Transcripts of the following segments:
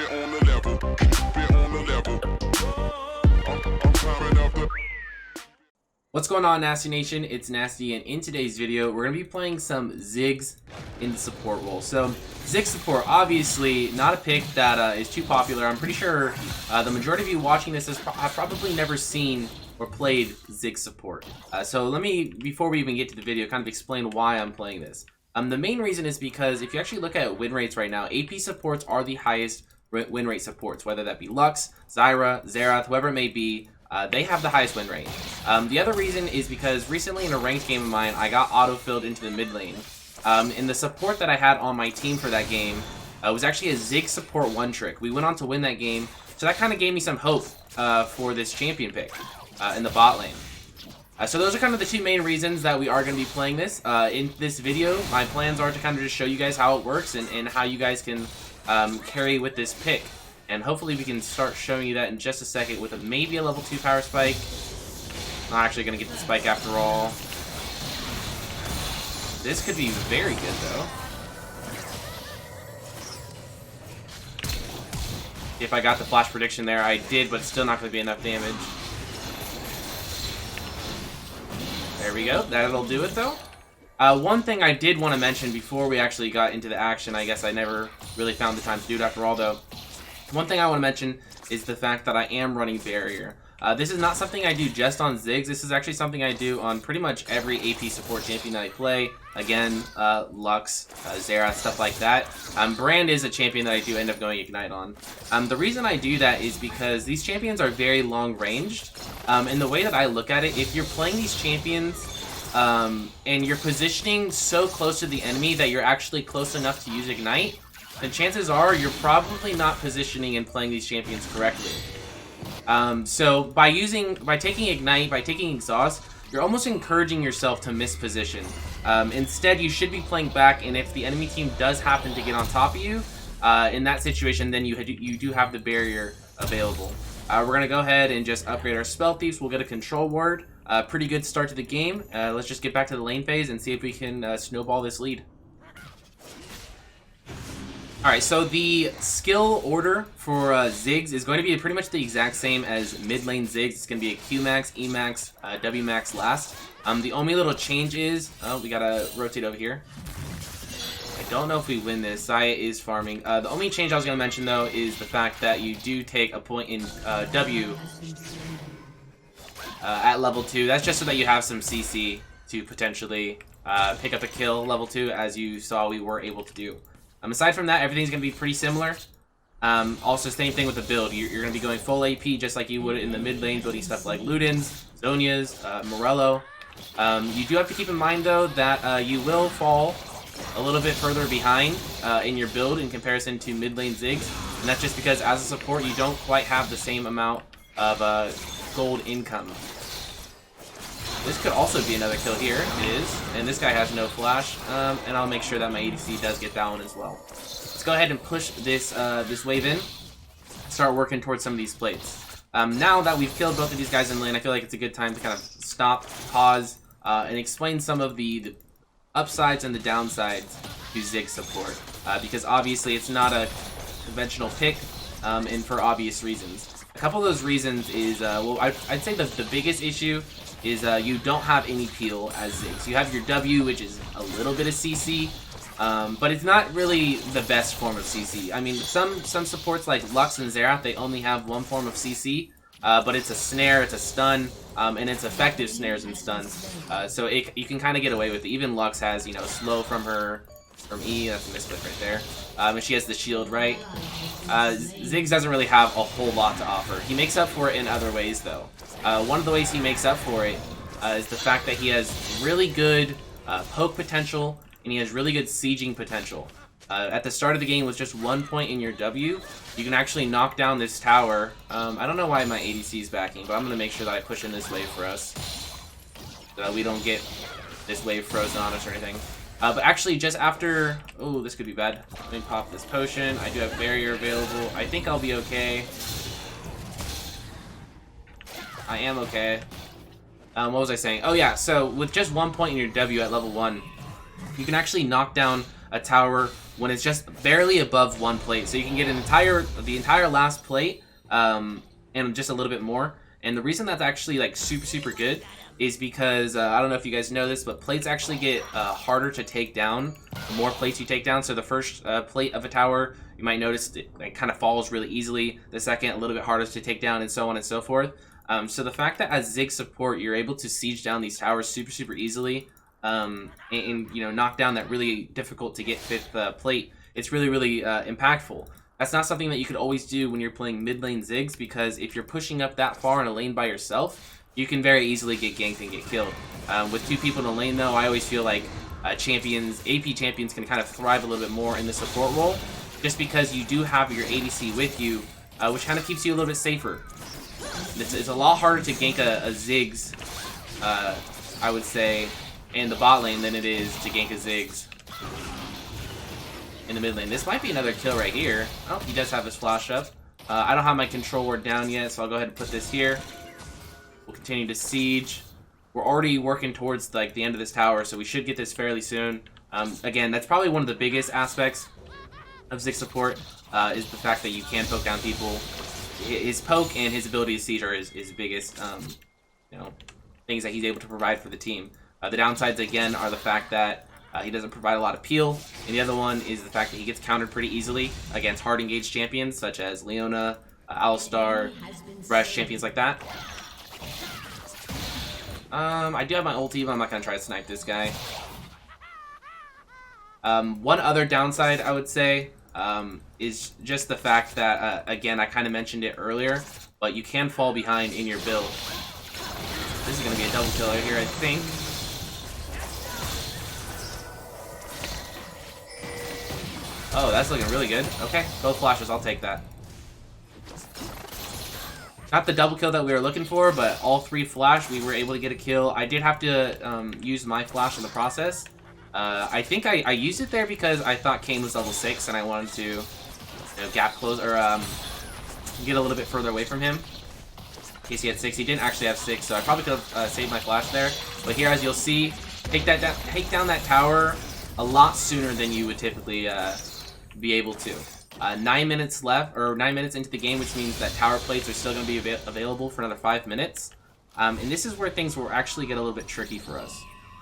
it on the level. Keep it on the level. I'm climbing up the. What's going on, Nasteey Nation? It's Nasteey, and in today's video, we're going to be playing some Ziggs in the support role. So, Ziggs support, obviously not a pick that is too popular. I'm pretty sure the majority of you watching this have probably never seen or played Ziggs support. So let me, before we even get to the video, kind of explain why I'm playing this. The main reason is because if you actually look at win rates right now, AP supports are the highest win rate supports, whether that be Lux, Zyra, Xerath, whoever it may be. They have the highest win rate. The other reason is because recently in a ranked game of mine, I got auto-filled into the mid lane. And the support that I had on my team for that game was actually a Ziggs support one trick. We went on to win that game, so that kind of gave me some hope for this champion pick in the bot lane. So those are kind of the two main reasons that we are going to be playing this. In this video, my plans are to kind of just show you guys how it works and how you guys can carry with this pick. And hopefully we can start showing you that in just a second with maybe a level 2 power spike. Not actually going to get the spike after all. This could be very good though. If I got the flash prediction there, I did, but still not going to be enough damage. There we go. That'll do it though. One thing I did want to mention before we actually got into the action, I guess I never really found the time to do it after all though. One thing I want to mention is the fact that I am running barrier. This is not something I do just on Ziggs. This is actually something I do on pretty much every AP support champion that I play. Again, Lux, Xerath, stuff like that. Brand is a champion that I do end up going Ignite on. The reason I do that is because these champions are very long ranged. And the way that I look at it, if you're playing these champions and you're positioning so close to the enemy that you're actually close enough to use Ignite, then chances are you're probably not positioning and playing these champions correctly. So by taking Ignite, by taking Exhaust, you're almost encouraging yourself to misposition. Instead, you should be playing back, and if the enemy team does happen to get on top of you, in that situation, then you do have the barrier available. We're going to go ahead and just upgrade our Spell Thieves. We'll get a Control Ward. Pretty good start to the game. Let's just get back to the lane phase and see if we can snowball this lead. Alright, so the skill order for Ziggs is going to be pretty much the exact same as mid lane Ziggs. It's going to be a Q max, E max, W max last. The only little change is, oh, we gotta rotate over here. I don't know if we win this. Zaya is farming. The only change I was going to mention though is the fact that you do take a point in W at level 2. That's just so that you have some CC to potentially pick up a kill level 2, as you saw we were able to do. Aside from that, everything's going to be pretty similar. Also, same thing with the build. You're going to be going full AP just like you would in the mid lane, building stuff like Ludens, Zhonya's, Morello. You do have to keep in mind, though, that you will fall a little bit further behind in your build in comparison to mid lane Ziggs. And that's just because as a support, you don't quite have the same amount of gold income. This could also be another kill here. It is. And this guy has no flash. And I'll make sure that my ADC does get that one as well. Let's go ahead and push this this wave in. Start working towards some of these plates. Now that we've killed both of these guys in lane, I feel like it's a good time to kind of stop, pause, and explain some of the upsides and the downsides to Ziggs support. Because obviously it's not a conventional pick, and for obvious reasons. A couple of those reasons is, well, I'd say the biggest issue is you don't have any peel as Ziggs. You have your W, which is a little bit of CC, but it's not really the best form of CC. I mean, some supports like Lux and Xerath, they only have one form of CC, but it's a snare, it's a stun, and it's effective snares and stuns. So you can kind of get away with it. Even Lux has, you know, slow from E, that's a misclick right there. And she has the shield, right? Ziggs doesn't really have a whole lot to offer. He makes up for it in other ways, though. One of the ways he makes up for it is the fact that he has really good poke potential, and he has really good sieging potential. At the start of the game, with just 1 point in your W, you can actually knock down this tower. I don't know why my ADC is backing, but I'm going to make sure that I push in this wave for us, so that we don't get this wave frozen on us or anything. But actually, just after... Oh, this could be bad. Let me pop this potion. I do have barrier available. I think I'll be okay. I am okay. What was I saying? Oh yeah, so with just 1 point in your W at level 1, you can actually knock down a tower when it's just barely above 1 plate. So you can get the entire last plate and just a little bit more. And the reason that's actually like super good is because I don't know if you guys know this, but plates actually get harder to take down the more plates you take down. So the first plate of a tower, you might notice it like, kind of falls really easily. The second, a little bit harder to take down, and so on and so forth. So the fact that as Ziggs support, you're able to siege down these towers super easily, and you know, knock down that really difficult to get 5th plate, it's really impactful. That's not something that you could always do when you're playing mid lane Ziggs, because if you're pushing up that far in a lane by yourself, you can very easily get ganked and get killed. With 2 people in a lane, though, I always feel like AP champions can kind of thrive a little bit more in the support role, just because you do have your ADC with you, which kind of keeps you a little bit safer. It's a lot harder to gank a Ziggs, I would say, in the bot lane than it is to gank a Ziggs in the mid lane. This might be another kill right here. Oh, he does have his flash up. I don't have my control ward down yet, so I'll go ahead and put this here. We'll continue to siege. We're already working towards like the end of this tower, so we should get this fairly soon. Again, that's probably one of the biggest aspects of Ziggs support, is the fact that you can poke down people. His poke and his ability to siege are his biggest, you know, things that he's able to provide for the team. The downsides, again, are the fact that he doesn't provide a lot of peel, and the other one is the fact that he gets countered pretty easily against hard engaged champions such as Leona, Alistar, Thresh, champions like that. I do have my ulti, but I'm not going to try to snipe this guy. One other downside, I would say, is just the fact that, again, I kind of mentioned it earlier, but you can fall behind in your build. This is going to be a double kill right here, I think. Oh, that's looking really good. Okay, both flashes, I'll take that. Not the double kill that we were looking for, but all 3 flash, we were able to get a kill. I did have to use my flash in the process. I think I used it there because I thought Kane was level 6 and I wanted to, you know, gap close or get a little bit further away from him. In case he had 6, he didn't actually have 6, so I probably could have saved my flash there. But here, as you'll see, take down that tower a lot sooner than you would typically be able to. 9 minutes left, or 9 minutes into the game, which means that tower plates are still going to be available for another 5 minutes. And this is where things will actually get a little bit tricky for us.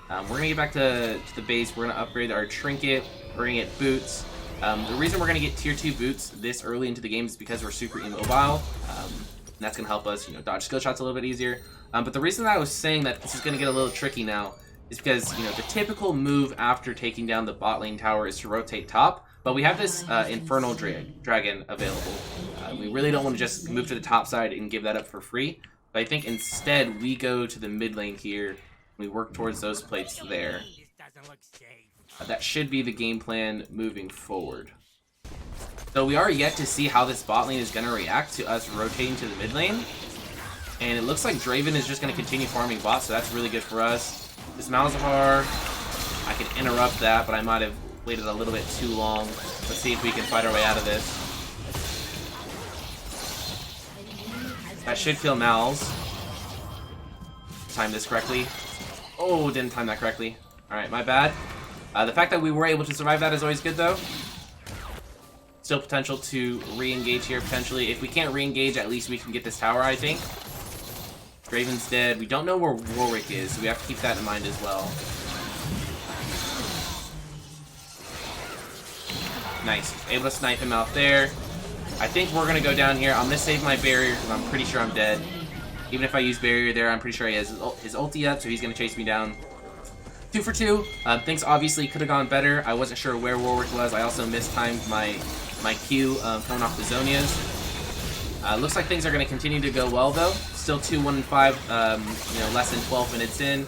We're going to get back to the base. We're going to upgrade our trinket. We're going to get boots. The reason we're going to get tier 2 boots this early into the game is because we're super immobile. And that's going to help us, you know, dodge skill shots a little bit easier. But the reason that I was saying that this is going to get a little tricky now is because, you know, the typical move after taking down the bot lane tower is to rotate top. But we have this Infernal Dragon available. We really don't want to just move to the top side and give that up for free. But I think instead we go to the mid lane here. We work towards those plates there. That should be the game plan moving forward. So we are yet to see how this bot lane is going to react to us rotating to the mid lane. And it looks like Draven is just going to continue farming bots, so that's really good for us. This Malzahar, I can interrupt that, but I might have waited a little bit too long. Let's see if we can fight our way out of this. That should kill Malz. Time this correctly. Oh, didn't time that correctly. Alright, my bad. The fact that we were able to survive that is always good, though. Still potential to re-engage here, potentially. If we can't re-engage, at least we can get this tower, I think. Draven's dead. We don't know where Warwick is, so we have to keep that in mind as well. Nice. Able to snipe him out there. I think we're going to go down here. I'm going to save my barrier because I'm pretty sure I'm dead. Even if I use barrier there, I'm pretty sure he has his ulti up, so he's going to chase me down. 2 for 2. Things obviously could have gone better. I wasn't sure where Warwick was. I also mistimed my Q coming off the Zonias. Looks like things are going to continue to go well, though. Still 2-1-5, you know, less than 12 minutes in.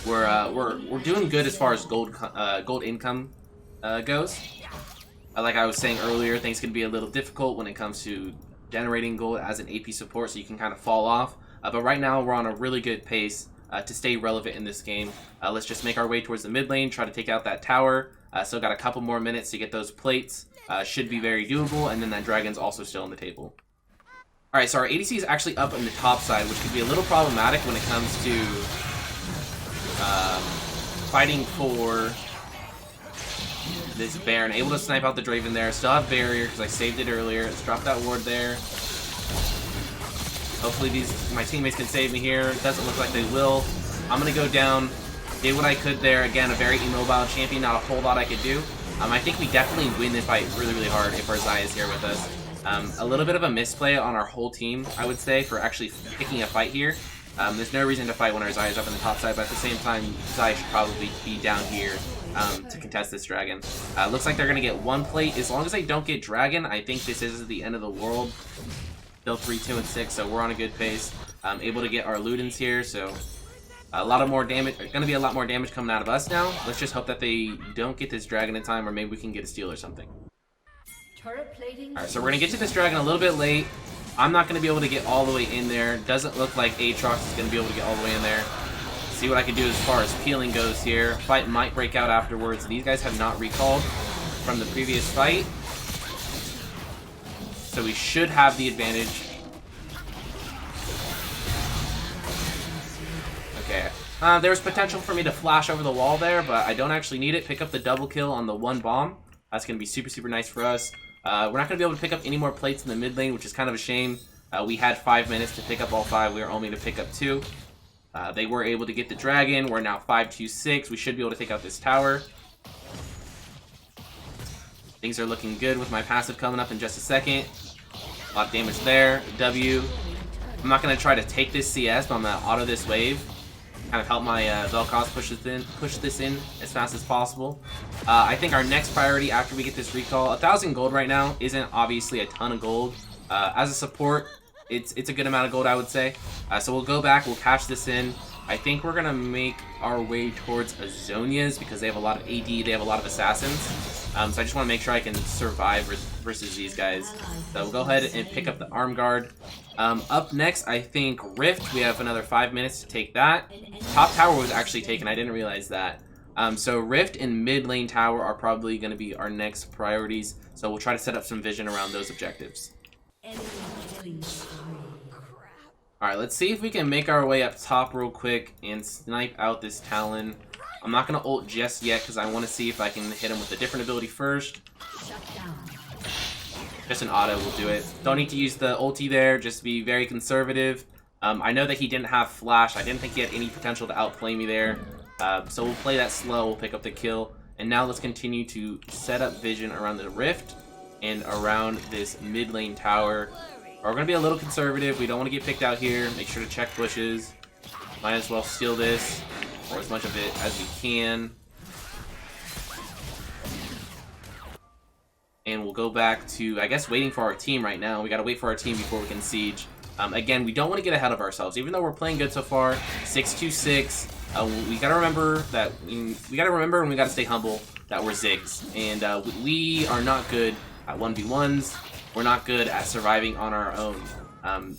We're doing good as far as gold income goes. Like I was saying earlier, things can be a little difficult when it comes to generating gold as an AP support, so you can kind of fall off. But right now, we're on a really good pace to stay relevant in this game. Let's just make our way towards the mid lane, try to take out that tower. Still got a couple more minutes to get those plates. Should be very doable, and then that dragon's also still on the table. Alright, so our ADC is actually up on the top side, which could be a little problematic when it comes to this Baron. Able to snipe out the Draven there. Still have barrier because I saved it earlier. Let's drop that ward there. Hopefully my teammates can save me here. Doesn't look like they will. I'm going to go down. Did what I could there. Again, a very immobile champion. Not a whole lot I could do. I think we definitely win this fight really, really hard if our Zai is here with us. A little bit of a misplay on our whole team, I would say, for actually picking a fight here. There's no reason to fight when our Zai is up in the top side, but at the same time, Zai should probably be down here to contest this dragon. Looks like they're going to get one plate. As long as they don't get dragon, I think this is the end of the world. Still 3, 2, and 6, so we're on a good pace. Able to get our Ludens here, so a lot of more damage. There's going to be a lot more damage coming out of us now. Let's just hope that they don't get this dragon in time, or maybe we can get a steal or something. Alright, so we're going to get to this dragon a little bit late. I'm not going to be able to get all the way in there. Doesn't look like Aatrox is going to be able to get all the way in there. See what I can do as far as peeling goes here. Fight might break out afterwards. These guys have not recalled from the previous fight, so we should have the advantage. Okay. There was potential for me to flash over the wall there, but I don't actually need it. Pick up the double kill on the one bomb. That's going to be super, super nice for us. We're not going to be able to pick up any more plates in the mid lane, which is kind of a shame. We had 5 minutes to pick up all 5. We were only to pick up 2. They were able to get the dragon. We're now 5-2-6. We should be able to take out this tower. Things are looking good with my passive coming up in just a second. A lot of damage there. W. I'm not going to try to take this CS, but I'm going to auto this wave. Kind of help my Vel'Koz push this in as fast as possible. I think our next priority after we get this recall, 1,000 gold right now isn't obviously a ton of gold. As a support, it's a good amount of gold, I would say. So we'll go back, we'll cash this in. I think we're gonna make our way towards Azonia's because they have a lot of AD, they have a lot of assassins. So I just want to make sure I can survive versus these guys. So we'll go ahead and pick up the arm guard. Up next, I think Rift. We have another 5 minutes to take that. Top tower was actually taken. I didn't realize that. So Rift and mid lane tower are probably going to be our next priorities. So we'll try to set up some vision around those objectives. Alright, let's see if we can make our way up top real quick and snipe out this Talon. I'm not going to ult just yet because I want to see if I can hit him with a different ability first. Just an auto will do it. Don't need to use the ulti there, just be very conservative. I know that he didn't have flash. I didn't think he had any potential to outplay me there. So we'll play that slow, we'll pick up the kill. And now let's continue to set up vision around the Rift and around this mid lane tower. We're going to be a little conservative. We don't want to get picked out here. Make sure to check bushes. Might as well steal this, or as much of it as we can. And we'll go back to, I guess, waiting for our team right now. We got to wait for our team before we can siege. Again, we don't want to get ahead of ourselves. Even though we're playing good so far, 6-2-6, we got to remember that, we got to remember and we got to stay humble that we're Ziggs. And we are not good at 1v1s. We're not good at surviving on our own.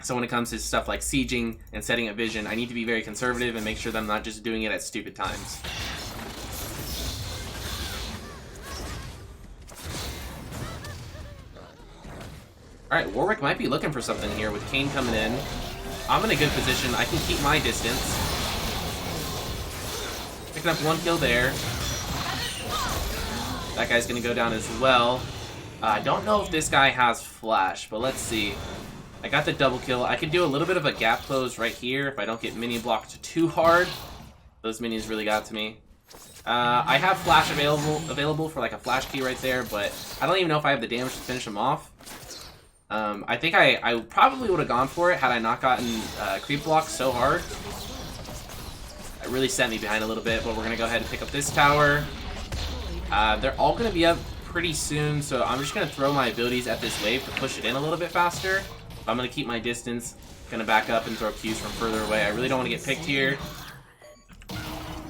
So when it comes to stuff like sieging and setting a vision, I need to be very conservative and make sure that I'm not just doing it at stupid times. Alright, Warwick might be looking for something here with Kayn coming in. I'm in a good position. I can keep my distance. Picking up one kill there. That guy's going to go down as well. I don't know if this guy has flash, but let's see. I got the double kill. I could do a little bit of a gap close right here if I don't get minion blocked too hard. Those minions really got to me. I have flash available for like a flash key right there, but I don't even know if I have the damage to finish him off. I think I probably would have gone for it had I not gotten creep blocked so hard. It really set me behind a little bit, but we're going to go ahead and pick up this tower. They're all going to be up pretty soon, so I'm just going to throw my abilities at this wave to push it in a little bit faster. I'm going to keep my distance, going to back up and throw Qs from further away. I really don't want to get picked here.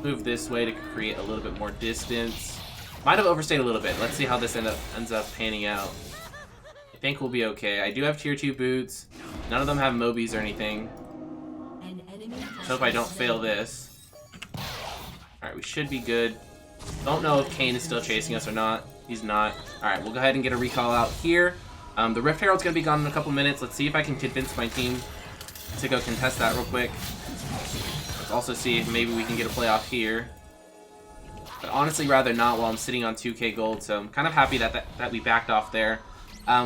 Move this way to create a little bit more distance. Might have overstayed a little bit. Let's see how this ends up panning out. I think we'll be okay. I do have tier 2 boots. None of them have Mobies or anything. Let's hope I don't fail this. Alright, we should be good. Don't know if Kayn is still chasing us or not. He's not. Alright, we'll go ahead and get a recall out here. The Rift Herald's going to be gone in a couple minutes. Let's see if I can convince my team to go contest that real quick. Let's also see if maybe we can get a play off here. But honestly, rather not while I'm sitting on 2k gold, so I'm kind of happy that we backed off there.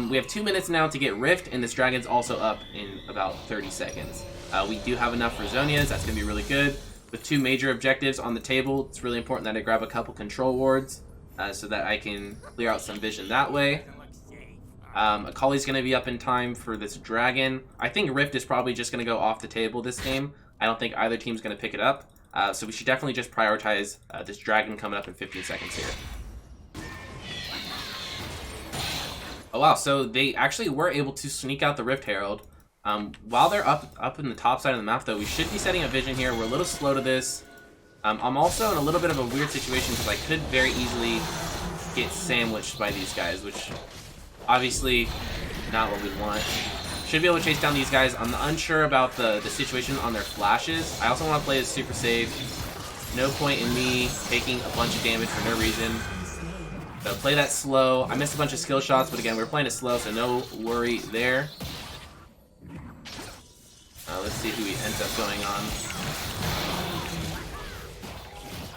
We have 2 minutes now to get Rift, and this dragon's also up in about 30 seconds. We do have enough for Zonias, that's going to be really good. With 2 major objectives on the table, it's really important that I grab a couple control wards so that I can clear out some vision that way. Akali's going to be up in time for this dragon. I think Rift is probably just going to go off the table this game. I don't think either team's going to pick it up. So we should definitely just prioritize this dragon coming up in 15 seconds here. Oh wow, so they actually were able to sneak out the Rift Herald. While they're up in the top side of the map though, we should be setting a vision here. We're a little slow to this. I'm also in a little bit of a weird situation because I could very easily get sandwiched by these guys, which obviously not what we want. Should be able to chase down these guys. I'm unsure about the situation on their flashes. I also want to play this super safe. No point in me taking a bunch of damage for no reason. So play that slow. I missed a bunch of skill shots, but again, we're playing it slow, so no worry there. Let's see who he ends up going on.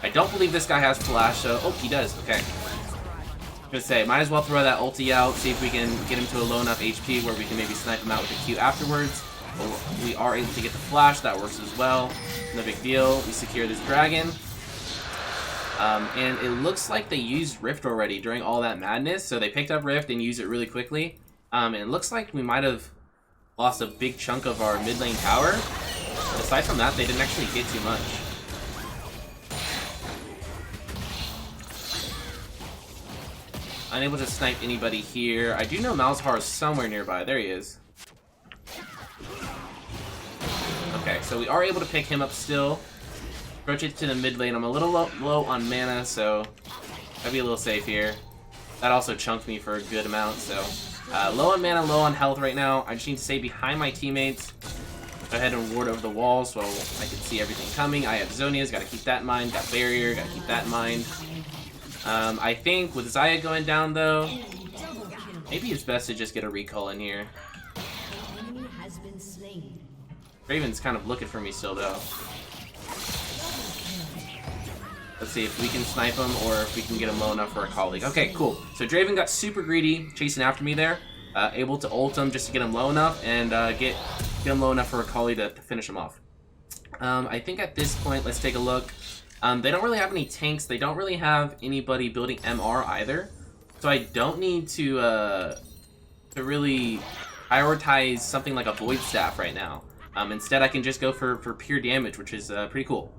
I don't believe this guy has flash, so... Oh, he does. Okay. I'm gonna say, might as well throw that ulti out, see if we can get him to a low enough HP where we can maybe snipe him out with a Q afterwards. But we are able to get the flash, that works as well. No big deal. We secure this dragon. And it looks like they used Rift already during all that madness, so they picked up Rift and used it really quickly. And it looks like we might have lost a big chunk of our mid lane tower. But aside from that, they didn't actually get too much. Unable to snipe anybody here. I do know Malzahar is somewhere nearby. There he is. Okay, so we are able to pick him up still. Approach it to the mid lane. I'm a little low on mana, so I'll be a little safe here. That also chunked me for a good amount, so low on mana, low on health right now. I just need to stay behind my teammates. Go ahead and ward over the walls so I can see everything coming. I have Zonias, gotta keep that in mind. Got barrier, gotta keep that in mind. I think with Xayah going down though, maybe it's best to just get a recall in here. Raven's kind of looking for me still though. Let's see if we can snipe him or if we can get him low enough for a colleague. Okay, cool. So Draven got super greedy, chasing after me there. Able to ult him just to get him low enough and get him low enough for a colleague to finish him off. I think at this point, let's take a look. They don't really have any tanks. They don't really have anybody building MR either. So I don't need to really prioritize something like a Void Staff right now. Instead, I can just go for pure damage, which is pretty cool.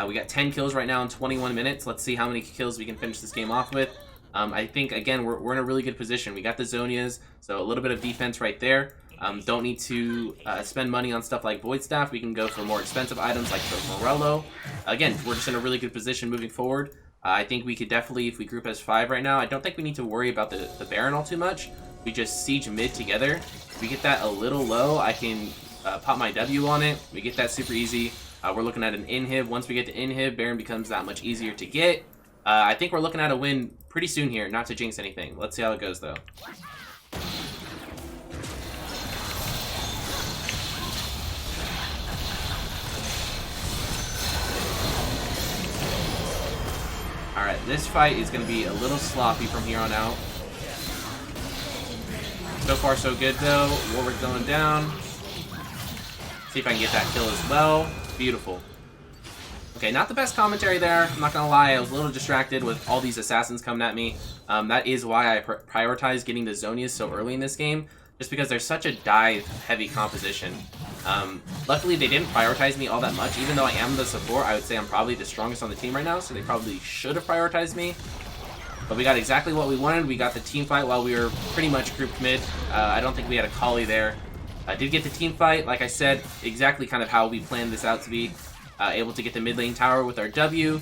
We got 10 kills right now in 21 minutes. Let's see how many kills we can finish this game off with. I think, again, we're in a really good position. We got the Zonias, so a little bit of defense right there. Don't need to spend money on stuff like Void Staff. We can go for more expensive items like the Morello. Again, we're just in a really good position moving forward. I think we could definitely, if we group as 5 right now, I don't think we need to worry about the Baron all too much. We just siege mid together. If we get that a little low, I can pop my W on it. We get that super easy. We're looking at an inhib. Once we get to inhib, Baron becomes that much easier to get. I think we're looking at a win pretty soon here, not to jinx anything. Let's see how it goes, though. Alright, this fight is going to be a little sloppy from here on out. So far, so good, though. Warwick going down. See if I can get that kill as well. Beautiful. Okay, not the best commentary there. I'm not gonna lie, I was a little distracted with all these assassins coming at me. That is why I prioritize getting the Zonias so early in this game, just because there's such a dive-heavy composition. Luckily, they didn't prioritize me all that much. Even though I am the support, I would say I'm probably the strongest on the team right now, so they probably should have prioritized me. But we got exactly what we wanted. We got the team fight while we were pretty much grouped mid. I don't think we had a collie there. I did get the team fight, like I said, exactly kind of how we planned this out to be. Able to get the mid lane tower with our W.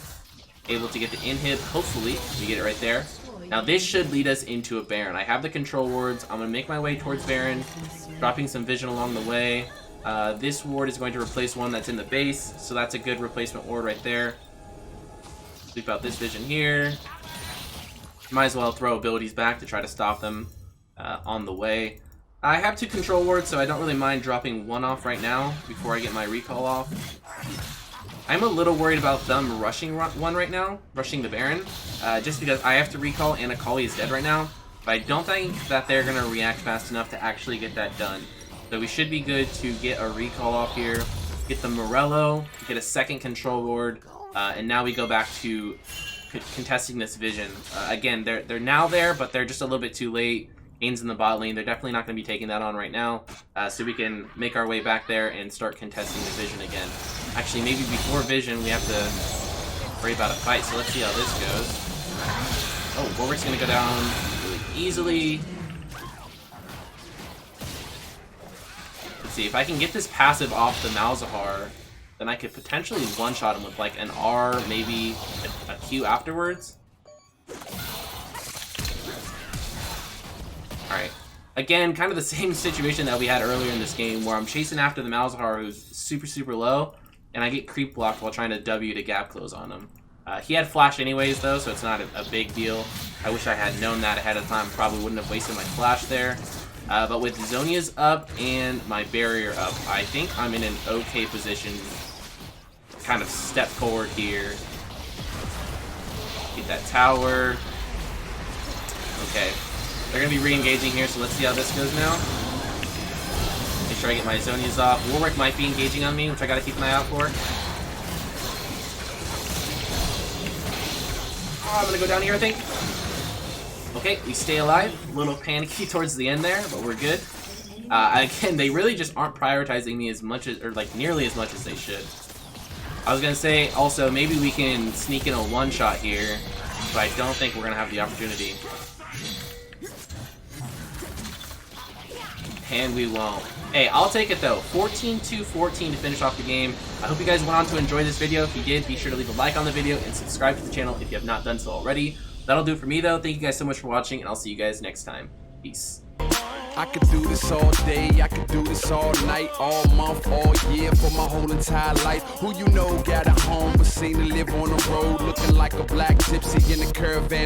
Able to get the inhib, hopefully. We get it right there. Now this should lead us into a Baron. I have the control wards. I'm going to make my way towards Baron. Dropping some vision along the way. This ward is going to replace one that's in the base. So that's a good replacement ward right there. Sweep out this vision here. Might as well throw abilities back to try to stop them on the way. I have 2 control wards, so I don't really mind dropping one off right now before I get my recall off. I'm a little worried about them rushing one right now, rushing the Baron, just because I have to recall and Akali is dead right now. But I don't think that they're going to react fast enough to actually get that done. So we should be good to get a recall off here, get the Morello, get a second control board, and now we go back to contesting this vision. Again, they're now there, but they're just a little bit too late. Kane's in the bot lane. They're definitely not going to be taking that on right now. So we can make our way back there and start contesting the vision again. Actually, maybe before vision, we have to worry about a fight. So let's see how this goes. Oh, Warwick's going to go down really easily. Let's see, if I can get this passive off the Malzahar, then I could potentially one-shot him with like an R, maybe a Q afterwards. Alright. Again, kind of the same situation that we had earlier in this game, where I'm chasing after the Malzahar, who's super, super low, and I get creep blocked while trying to W to gap close on him. He had flash anyways, though, so it's not a big deal. I wish I had known that ahead of time. Probably wouldn't have wasted my flash there. But with Zhonya's up and my barrier up, I think I'm in an okay position to kind of step forward here. Get that tower. Okay. They're going to be re-engaging here, so let's see how this goes now. Make sure I get my Zhonya's off. Warwick might be engaging on me, which I got to keep an eye out for. Oh, I'm going to go down here, I think. Okay, we stay alive. A little panicky towards the end there, but we're good. Again, they really just aren't prioritizing me as much as, or like nearly as much as they should. I was going to say, also, maybe we can sneak in a one-shot here, but I don't think we're going to have the opportunity. And we won't. Hey, I'll take it though. 14-14 to finish off the game. I hope you guys went on to enjoy this video. If you did, be sure to leave a like on the video and subscribe to the channel if you have not done so already. That'll do it for me though. Thank you guys so much for watching, and I'll see you guys next time. Peace. I could do this all day, I could do this all night, all month, all year, for my whole entire life. Who you know got a home, but seen to live on the road, looking like a black gypsy in a caravan.